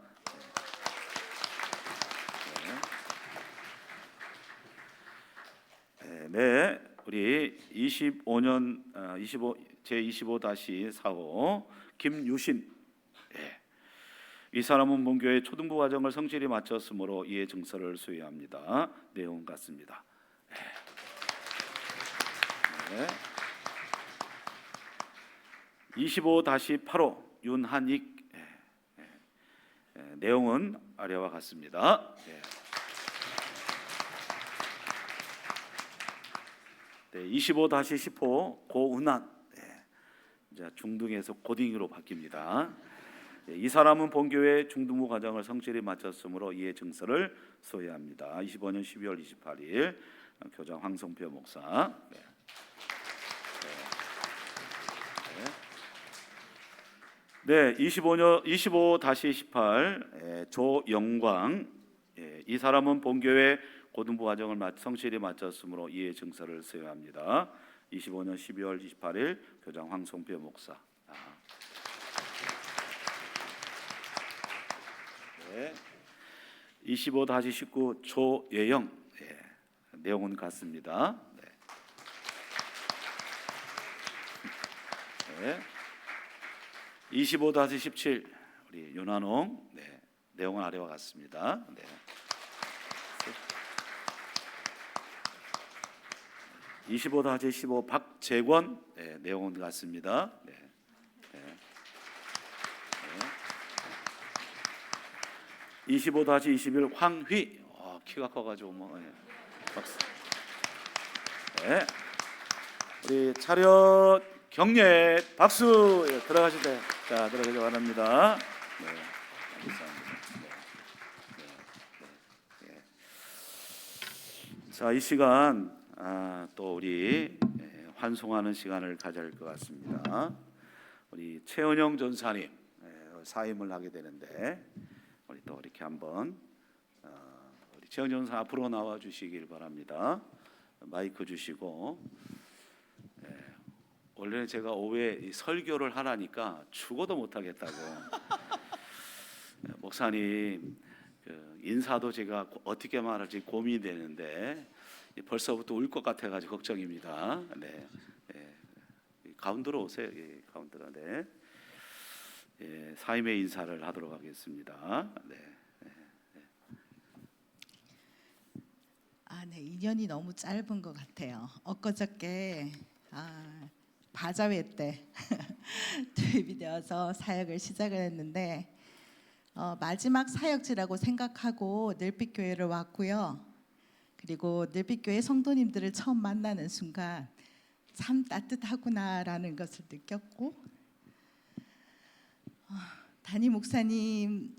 네, 우리 25년 제 25-4호 김유신. 이 사람은 본교회 초등부 과정을 성실히 마쳤으므로 이의 증서를 수여합니다. 내용 같습니다. 네. 25-8호 윤한익. 내용은 아래와 같습니다. 네, 25-10호 고은한. 이제 중등에서 고딩으로 바뀝니다. 이 사람은 본교회 중등부 과정을 성실히 마쳤으므로 이의 증서를 수여합니다. 25년 12월 28일 교장 황성표 목사. 네, 25-18 조영광. 이 사람은 본교회 고등부 과정을 성실히 마쳤으므로 이의 증서를 수여합니다. 25년 12월 28일 교장 황성표 목사. 네. 25-19 조예영. 내용은 같습니다. 네. 25-17 우리 윤한홍. 내용은 아래와 같습니다. 25-15 박재권. 내용은 같습니다. 25-21 황휘. 키가 커가지고 뭐. 박수. 네. 우리 차렷 경례 박수. 들어가실 때, 자, 들어가기 바랍니다. 네, 감사합니다. 자, 이 시간 또 우리 환송하는 시간을 가질 것 같습니다. 우리 최은영 전사님 사임을 하게 되는데 우리 또 이렇게 한번 우리 최은영 전사 앞으로 나와 주시길 바랍니다. 마이크 주시고. 원래는 제가 오후에 설교를 하라니까 죽어도 못하겠다고. 목사님 인사도 제가 어떻게 말할지 고민이 되는데 벌써부터 울 것 같아가지고 걱정입니다. 네, 가운데로 오세요. 가운데로. 네, 사임의 인사를 하도록 하겠습니다. 네. 네, 2년이 너무 짧은 것 같아요. 엊그저께 바자회 때 투입이 되어서 사역을 시작을 했는데 마지막 사역지라고 생각하고 늘빛교회를 왔고요. 그리고 늘빛교회 성도님들을 처음 만나는 순간 참 따뜻하구나라는 것을 느꼈고 담임 목사님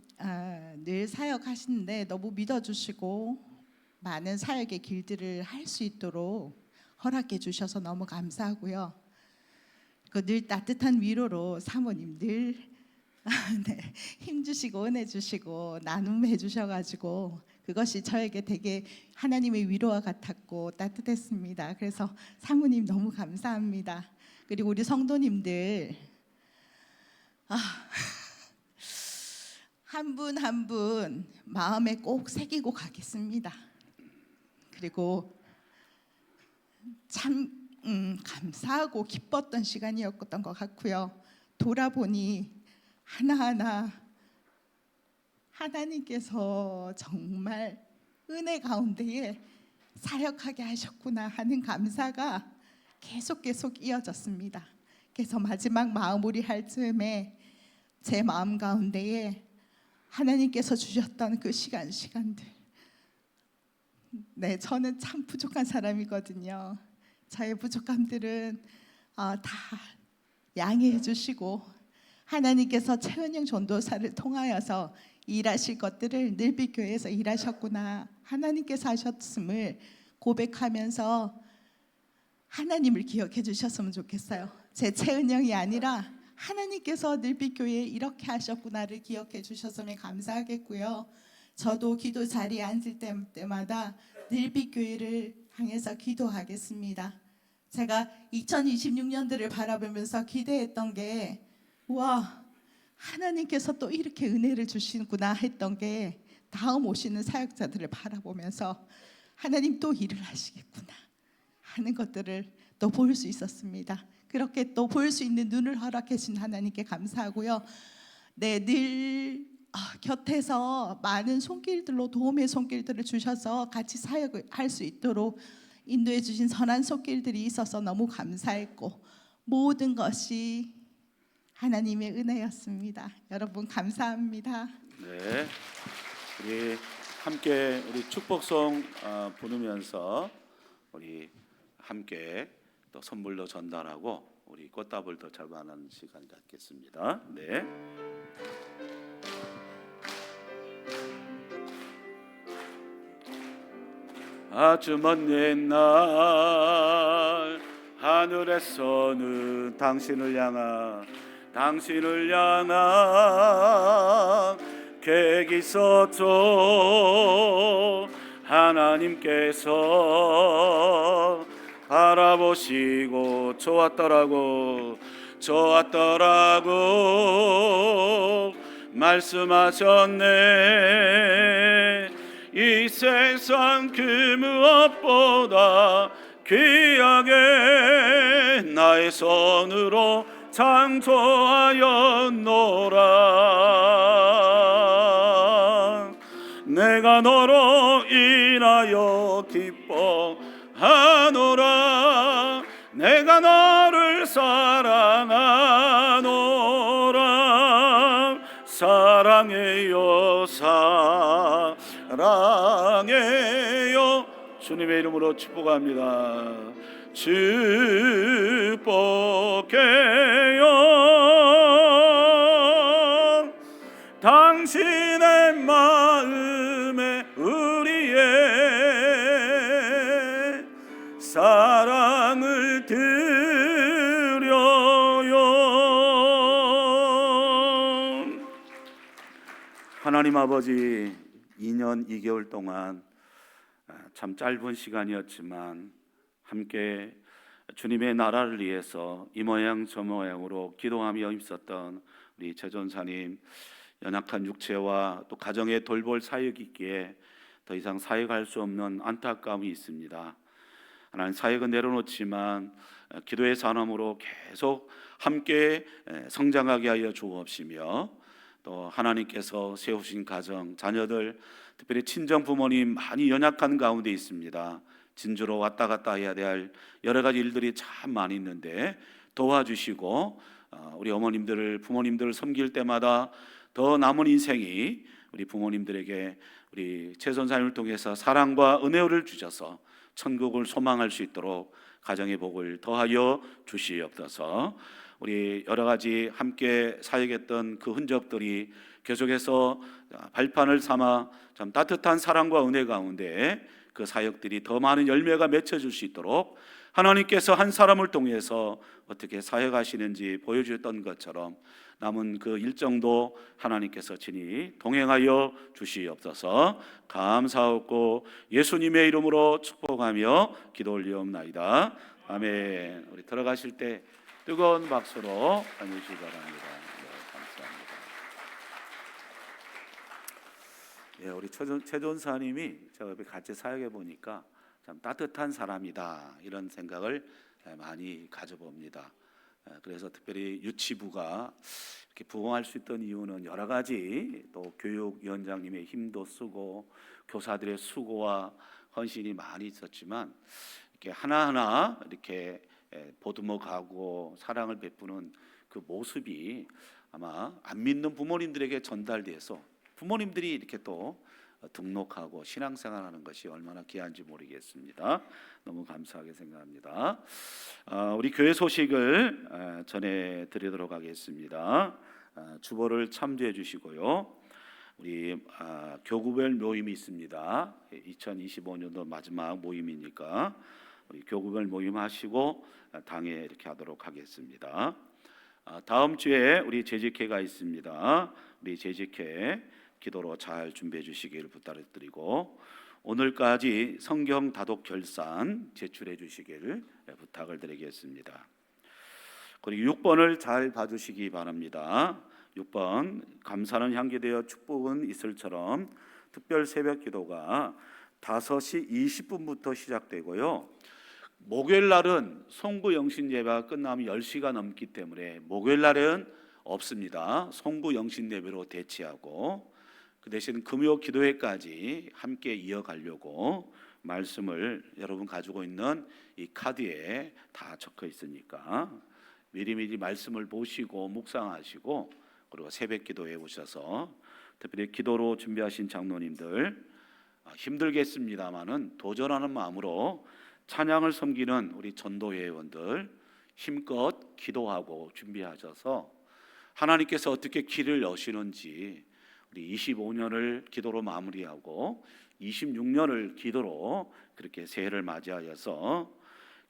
늘 사역하시는데 너무 믿어주시고 많은 사역의 길들을 할 수 있도록 허락해 주셔서 너무 감사하고요. 늘 따뜻한 위로로 사모님 늘 네, 힘주시고 은혜주시고 나눔해 주셔가지고 그것이 저에게 되게 하나님의 위로와 같았고 따뜻했습니다. 그래서 사모님 너무 감사합니다. 그리고 우리 성도님들 한 분 한 분 마음에 꼭 새기고 가겠습니다. 그리고 참 감사하고 기뻤던 시간이었던 것 같고요. 돌아보니 하나하나 하나님께서 정말 은혜 가운데에 사역하게 하셨구나 하는 감사가 계속 이어졌습니다. 그래서 마지막 마무리할 즈음에 제 마음 가운데에 하나님께서 주셨던 그 시간들, 네, 저는 참 부족한 사람이거든요. 저의 부족함들은 다 양해해 주시고 하나님께서 최은영 전도사를 통하여서 일하실 것들을 늘빛교회에서 일하셨구나, 하나님께서 하셨음을 고백하면서 하나님을 기억해 주셨으면 좋겠어요. 제 최은영이 아니라 하나님께서 늘빛교회에 이렇게 하셨구나를 기억해 주셨으면 감사하겠고요. 저도 기도 자리에 앉을 때마다 늘빛교회를 향해서 기도하겠습니다. 제가 2026년도를 바라보면서 기대했던 게 와, 하나님께서 또 이렇게 은혜를 주시는구나 했던 게 다음 오시는 사역자들을 바라보면서 하나님 또 일을 하시겠구나 하는 것들을 또 볼 수 있었습니다. 그렇게 또 볼 수 있는 눈을 허락해 주신 하나님께 감사하고요. 네, 늘 곁에서 많은 손길들로 도움의 손길들을 주셔서 같이 사역을 할 수 있도록 인도해 주신 선한 손길들이 있어서 너무 감사했고 모든 것이 하나님의 은혜였습니다. 여러분 감사합니다. 네, 우리 함께 우리 축복송 부르면서 우리 함께 또 선물로 전달하고 우리 꽃다발 더 잡아하는 시간 갖겠습니다. 네. 아주 먼 옛날 하늘에서는 당신을 향한 계획이 있었죠. 하나님께서 바라보시고 좋았더라고 말씀하셨네. 이 세상 그 무엇보다 귀하게 나의 손으로 창조하였노라. 내가 너로 인하여 기뻐하노라. 내가 너를 사랑하노라. 사랑해요 사랑해요. 주님의 이름으로 축복합니다. 축복해요. 당신의 마음에 우리의 사랑을 드려요. 하나님 아버지, 2년 2개월 동안 참 짧은 시간이었지만 함께 주님의 나라를 위해서 이 모양 저 모양으로 기도하며 힘썼던 우리 최 전사님, 연약한 육체와 또 가정에 돌볼 사역이 있기에 더 이상 사역할 수 없는 안타까움이 있습니다. 하나님, 사역은 내려놓지만 기도의 산함으로 계속 함께 성장하게 하여 주옵시며, 또 하나님께서 세우신 가정, 자녀들, 특별히 친정 부모님 많이 연약한 가운데 있습니다. 진주로 왔다 갔다 해야 될 여러 가지 일들이 참 많이 있는데 도와주시고 우리 어머님들을, 부모님들을 섬길 때마다 더 남은 인생이 우리 부모님들에게 우리 최 선사님을 통해서 사랑과 은혜를 주셔서 천국을 소망할 수 있도록 가정의 복을 더하여 주시옵소서. 우리 여러 가지 함께 사역했던 그 흔적들이 계속해서 발판을 삼아 참 따뜻한 사랑과 은혜 가운데 그 사역들이 더 많은 열매가 맺혀질 수 있도록 하나님께서 한 사람을 통해서 어떻게 사역하시는지 보여주셨던 것처럼 남은 그 일정도 하나님께서 친히 동행하여 주시옵소서. 감사하고 예수님의 이름으로 축복하며 기도 올리옵나이다. 아멘. 우리 들어가실 때 뜨거운 박수로 앉으시기 바랍니다. 네, 감사합니다. 예, 우리 최 전사님이 제가 옆에 같이 사역해 보니까 참 따뜻한 사람이다 이런 생각을 많이 가져봅니다. 그래서 특별히 유치부가 이렇게 부흥할 수 있던 이유는 여러 가지 또 교육위원장님의 힘도 쓰고 교사들의 수고와 헌신이 많이 있었지만 이렇게 하나하나 이렇게 보듬어 가고 사랑을 베푸는 그 모습이 아마 안 믿는 부모님들에게 전달돼서 부모님들이 이렇게 또 등록하고 신앙생활하는 것이 얼마나 귀한지 모르겠습니다. 너무 감사하게 생각합니다. 우리 교회 소식을 전해드리도록 하겠습니다. 주보를 참조해 주시고요. 우리 교구별 모임이 있습니다. 2025년도 마지막 모임이니까 우리 교구별 모임 하시고 당에 이렇게 하도록 하겠습니다. 다음 주에 우리 재직회가 있습니다. 우리 재직회 기도로 잘 준비해 주시기를 부탁드리고 오늘까지 성경 다독 결산 제출해 주시기를 부탁을 드리겠습니다. 그리고 6번을 잘 봐주시기 바랍니다. 6번 감사는 향기되어 축복은 있을처럼 특별 새벽 기도가 5시 20분부터 시작되고요. 목요일 날은 송구 영신 예배가 끝나면 10시가 넘기 때문에 목요일 날은 없습니다. 송구 영신 예배로 대치하고 그 대신 금요 기도회까지 함께 이어가려고 말씀을 여러분 가지고 있는 이 카드에 다 적혀 있으니까 미리미리 말씀을 보시고 묵상하시고 그리고 새벽 기도해 오셔서 특별히 기도로 준비하신 장로님들 힘들겠습니다마는 도전하는 마음으로 찬양을 섬기는 우리 전도회원들 힘껏 기도하고 준비하셔서 하나님께서 어떻게 길을 여시는지 우리 25년을 기도로 마무리하고 26년을 기도로 그렇게 새해를 맞이하여서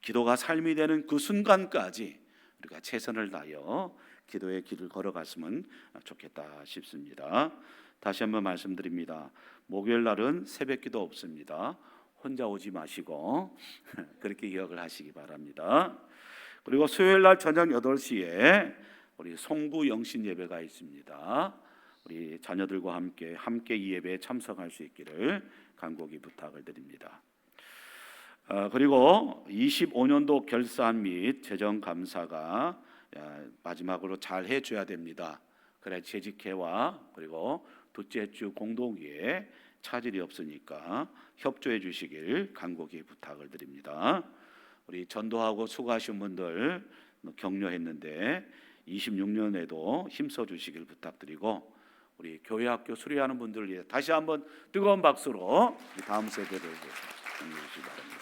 기도가 삶이 되는 그 순간까지 우리가 최선을 다하여 기도의 길을 걸어갔으면 좋겠다 싶습니다. 다시 한번 말씀드립니다. 목요일 날은 새벽 기도 없습니다. 혼자 오지 마시고 그렇게 기억을 하시기 바랍니다. 그리고 수요일 날 저녁 8시에 우리 송구 영신 예배가 있습니다. 우리 자녀들과 함께 이 예배에 참석할 수 있기를 간곡히 부탁을 드립니다. 그리고 25년도 결산 및 재정 감사가 마지막으로 잘 해줘야 됩니다. 그래 재직회와 그리고 둘째 주 공동회에 차질이 없으니까 협조해 주시길 간곡히 부탁을 드립니다. 우리 전도하고 수고하신 분들 격려했는데 26년에도 힘써 주시길 부탁드리고 우리 교회 학교 수료하는 분들을 위해 다시 한번 뜨거운 박수로 다음 세대를 격려해 주시기 바랍니다.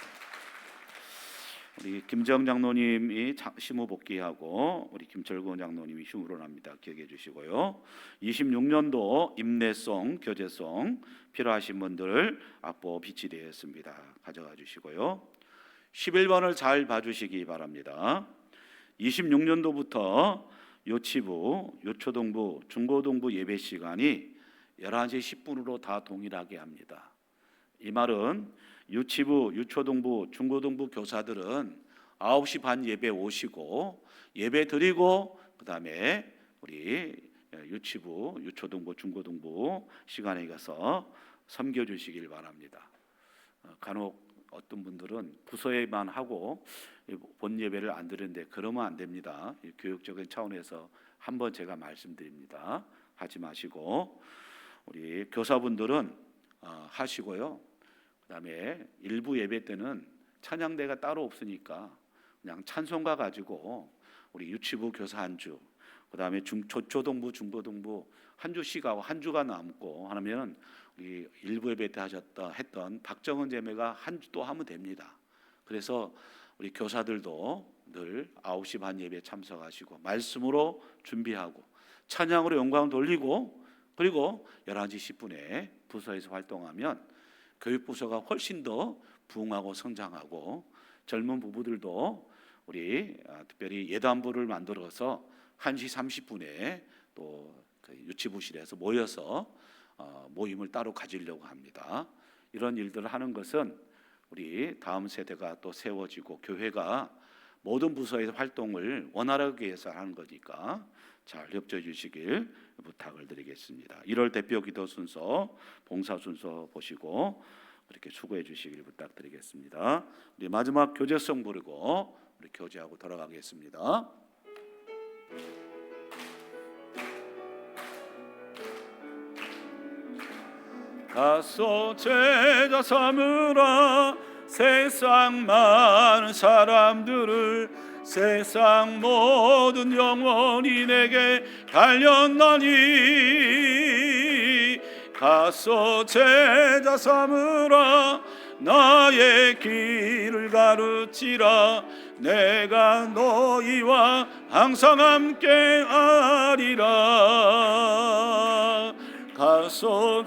우리 김정 장로님이 심호 복귀하고 우리 김철권 장로님이 휴무론합니다. 기억해 주시고요. 26년도 임내송, 교제송 필요하신 분들 악보 비치되어 있습니다. 가져가 주시고요. 11번을 잘 봐주시기 바랍니다. 26년도부터 요치부, 요초동부, 중고동부 예배 시간이 11시 10분으로 다 동일하게 합니다. 이 말은 유치부, 유초동부, 중고동부 교사들은 9시 반 예배 오시고 예배 드리고 그 다음에 우리 유치부, 유초동부, 중고동부 시간에 가서 섬겨주시길 바랍니다. 간혹 어떤 분들은 부서에만 하고 본 예배를 안 드리는데 그러면 안 됩니다. 교육적인 차원에서 한번 제가 말씀드립니다. 하지 마시고 우리 교사분들은 하시고요. 그다음에 일부 예배 때는 찬양대가 따로 없으니까 그냥 찬송가 가지고 우리 유치부 교사 한 주, 그다음에 초동부, 중고동부 한 주씩 하고 한 주가 남고 하면 우리 일부 예배 때 했던 박정은 제매가 한 주 또 하면 됩니다. 그래서 우리 교사들도 늘 9시 반 예배에 참석하시고 말씀으로 준비하고 찬양으로 영광 돌리고 그리고 11시 10분에 부서에서 활동하면 교육부서가 훨씬 더 부흥하고 성장하고 젊은 부부들도 우리 특별히 예단부를 만들어서 1시 30분에 또 유치부실에서 모여서 모임을 따로 가지려고 합니다. 이런 일들을 하는 것은 우리 다음 세대가 또 세워지고 교회가 모든 부서의 활동을 원활하게 위해서 하는 거니까 잘 협조해 주시길 부탁을 드리겠습니다. 1월 대표 기도 순서, 봉사 순서 보시고 이렇게 수고해 주시길 부탁드리겠습니다. 우리 마지막 교제성 부르고 우리 교제하고 돌아가겠습니다. 가서 제자 삼으라 세상 많은 사람들을 세상 모든 영혼이 내게 달렸나니 가서 제자 삼으라 나의 길을 가르치라 내가 너희와 항상 함께 하리라 가서